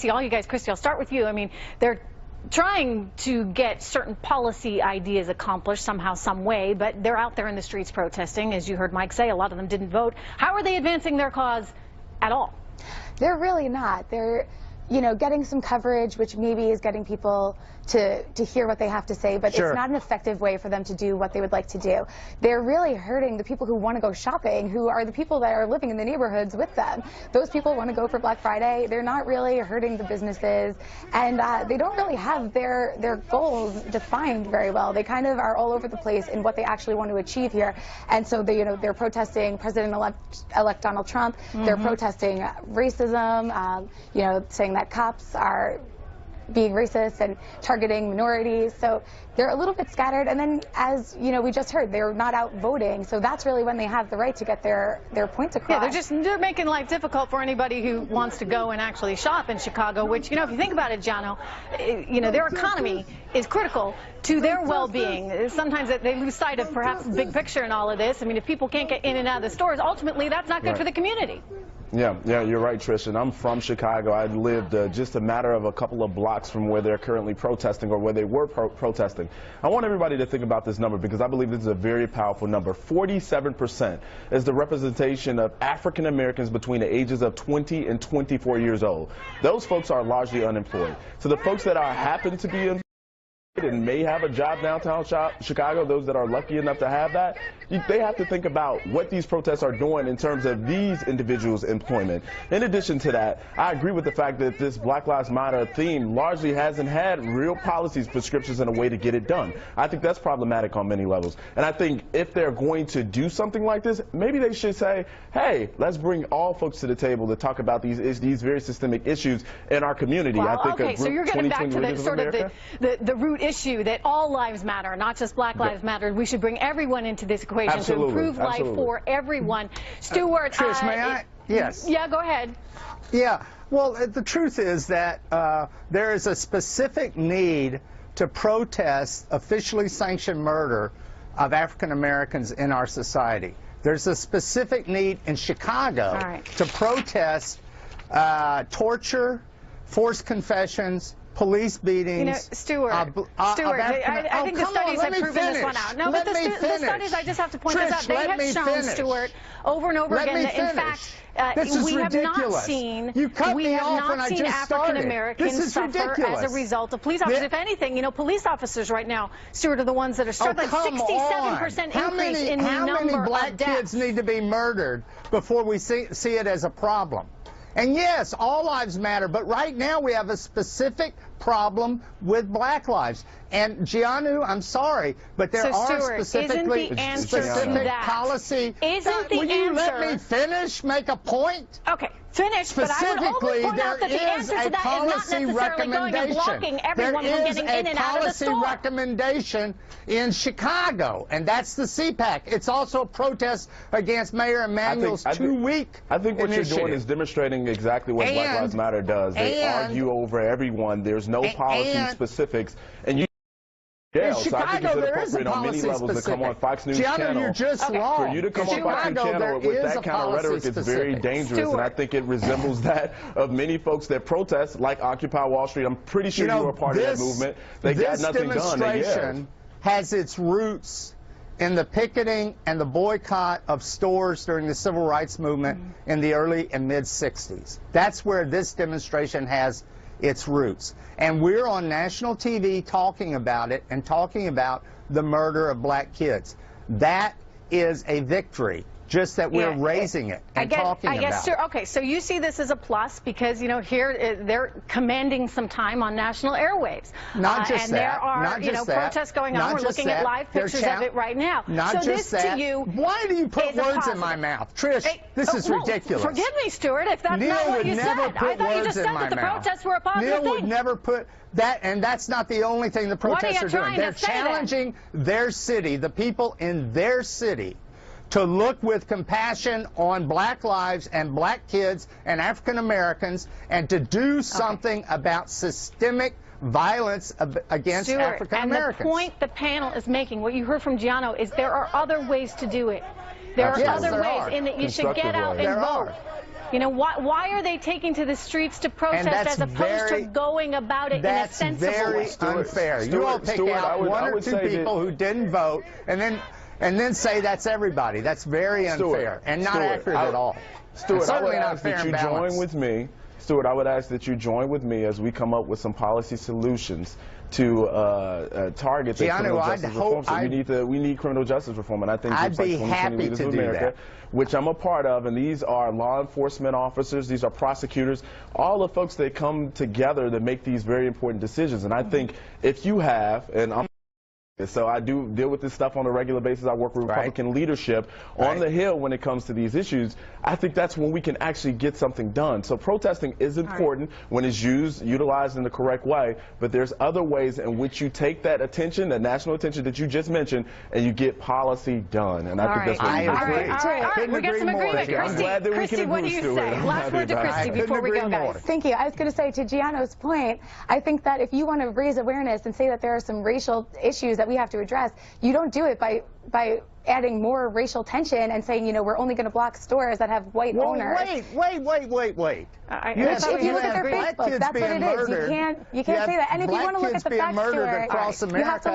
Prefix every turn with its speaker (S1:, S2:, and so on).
S1: Christy, all you guys, Christy, I'll start with you. I mean, they're trying to get certain policy ideas accomplished somehow, some way, but they're out there in the streets protesting. As you heard Mike say, a lot of them didn't vote. How are they advancing their cause at all?
S2: They're really not. They're, you know, getting some coverage, which maybe is getting people to hear what they have to say, but
S3: Sure.
S2: It's not an effective way for them to do what they would like to do. They're really hurting the people who want to go shopping, who are the people that are living in the neighborhoods with them. Those people want to go for Black Friday. They're not really hurting the businesses, and they don't really have their goals defined very well. They kind of are all over the place in what they actually want to achieve here. And so they, you know, they're protesting President-elect Donald Trump. They're protesting racism, you know, saying that cops are being racist and targeting minorities. So they're a little bit scattered, and then, as you know, we just heard, they're not out voting, so that's really when they have the right to get their points across.
S1: Yeah, they're making life difficult for anybody who wants to go and actually shop in Chicago, which, you know, if you think about it, Giano, you know, their economy is critical to their well-being. Sometimes they lose sight of perhaps the big picture in all of this. I mean, if people can't get in and out of the stores, ultimately that's not good for the community.
S4: Yeah, you're right, Trish, and I'm from Chicago. I lived just a matter of a couple of blocks from where they're currently protesting, or where they were protesting. I want everybody to think about this number, because I believe this is a very powerful number. 47% is the representation of African Americans between the ages of 20 and 24 years old. Those folks are largely unemployed. So the folks that happen to be employed and may have a job downtown Chicago, those that are lucky enough to have that, they have to think about what these protests are doing in terms of these individuals' employment. In addition to that, I agree with the fact that this Black Lives Matter theme largely hasn't had real policies, prescriptions, and a way to get it done. I think that's problematic on many levels. And I think if they're going to do something like this, maybe they should say, hey, let's bring all folks to the table to talk about these very systemic issues in our community.
S1: Well,
S4: I think
S1: okay, so you're getting back to the sort of the root issue that all lives matter, not just Black Lives Matter. We should bring everyone into this equation to improve life for everyone. Stuart,
S3: Trish, may I? Yes.
S1: Yeah, go ahead.
S3: Yeah. Well, the truth is that there is a specific need to protest officially sanctioned murder of African Americans in our society. There's a specific need in Chicago to protest torture, forced confessions, police beatings.
S1: You know, Stuart, I think the studies have proven this one out. No, but the studies, I just have to point this out, they have shown, Stuart, over and over again that, in fact, we have not seen African Americans suffer as a result of police officers. If anything, you know, police officers right now, Stuart, are the ones that are struggling. 67% increase in the number of deaths.
S3: How many black kids need to be murdered before we see it as a problem? And yes, all lives matter, but right now we have a specific problem with Black lives. And Gianu, I'm sorry, but there are specifically specific policy. Will you let me finish, make a point?
S1: Okay, finish, but I would only point out that the answer to that is not necessarily going and blocking everyone from getting in and out of the store.
S3: There is a policy recommendation in Chicago, and that's the CPAC. It's also a protest against Mayor Emanuel's 2-week
S4: I think what you're doing is demonstrating exactly what Black Lives Matter does. They argue over everyone. There's no policy specifics, and you.
S3: In Chicago, there is a policy specific.
S4: To come on Fox News
S3: Gianna,
S4: channel.
S3: you're just wrong.
S4: For you to come on Fox News channel with that kind of rhetoric is very dangerous, and I think it resembles that of many folks that protest, like Occupy Wall Street. I'm pretty sure you were a part of that movement. They got nothing done. This demonstration
S3: has its roots in the picketing and the boycott of stores during the Civil Rights Movement in the early and mid-'60s. That's where this demonstration has its roots. And we're on national TV talking about it and talking about the murder of black kids. That is a victory. Just that we're raising it and talking about it.
S1: Okay, so you see this as a plus because, you know, here they're commanding some time on national airwaves.
S3: Not just
S1: and
S3: that.
S1: there are, you know, protests going on. We're looking at live pictures of it right now.
S3: Not
S1: so
S3: just
S1: this
S3: that.
S1: To you
S3: Why do you put words in my mouth? Trish, this is ridiculous.
S1: Forgive me, Stuart, if that's not what you said. I thought you just said that the protests were a positive thing.
S3: Neil would never put that, and that's not the only thing the protests are doing. They're challenging their city, the people in their city, to look with compassion on black lives and black kids and African Americans, and to do something about systemic violence against African Americans.
S1: And the point the panel is making, what you heard from Giano, is there are other ways to do it. There are other ways in that you should get out and vote. You know, why are they taking to the streets to protest as opposed to going about it in a sensible way?
S3: That's very unfair. You all pick out one or two people who didn't vote and then say that's everybody. That's very unfair and not accurate at all.
S4: Stuart, I would ask that you join with me. Stuart, I would ask that you join with me as we come up with some policy solutions to target the criminal justice reform. So we need criminal justice reform, and I think
S3: I'd be happy to do that.
S4: Which I'm a part of, and these are law enforcement officers, these are prosecutors, all the folks that come together that make these very important decisions. And I think if you have, and so I do deal with this stuff on a regular basis. I work with Republican leadership on the Hill when it comes to these issues. I think that's when we can actually get something done. So protesting is important when it's utilized in the correct way, but there's other ways in which you take that attention, that national attention that you just mentioned, and you get policy done. And I think that's what we
S1: agree. All right. We got some agreement.
S4: I'm glad that
S1: Christy, what do you say? Last word to Christy before we go, guys.
S2: Thank you. I was going to say, to Gianno's point, I think that if you want to raise awareness and say that there are some racial issues that we have to address, you don't do it by adding more racial tension and saying, you know, we're only going to block stores that have white owners.
S3: Wait.
S2: If you look at their Facebook, that's what it is. You can't say that. And if you want to look at the facts, Stuart, you have to